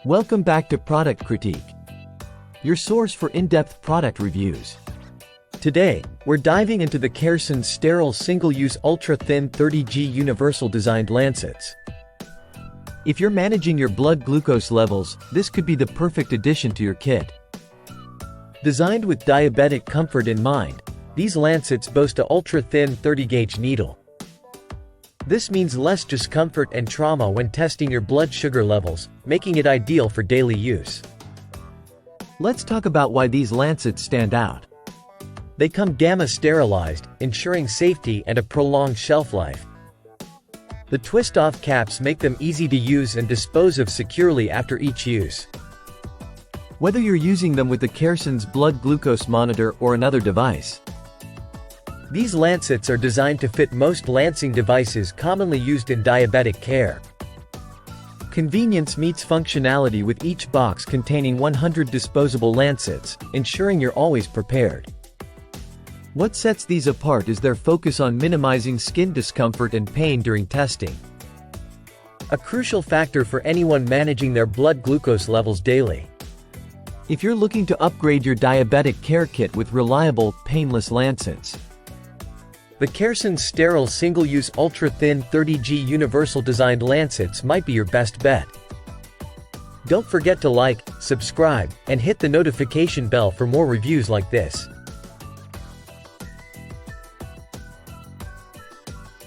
Welcome back to Product Critique, your source for in-depth product reviews. Today, we're diving into the CareSens Sterile Single-Use Ultra-Thin 30G Universal Designed Lancets. If you're managing your blood glucose levels, this could be the perfect addition to your kit. Designed with diabetic comfort in mind, these Lancets boast an ultra-thin 30-gauge needle. This means less discomfort and trauma when testing your blood sugar levels, making it ideal for daily use. Let's talk about why these Lancets stand out. They come gamma-sterilized, ensuring safety and a prolonged shelf life. The twist-off caps make them easy to use and dispose of securely after each use. Whether you're using them with the CareSens blood glucose monitor or another device, these Lancets are designed to fit most lancing devices commonly used in diabetic care. Convenience meets functionality with each box containing 100 disposable Lancets, ensuring you're always prepared. What sets these apart is their focus on minimizing skin discomfort and pain during testing, a crucial factor for anyone managing their blood glucose levels daily. If you're looking to upgrade your diabetic care kit with reliable, painless Lancets, the CareSens Sterile Single-Use Ultra-Thin 30G Universal Designed Lancets might be your best bet. Don't forget to like, subscribe, and hit the notification bell for more reviews like this.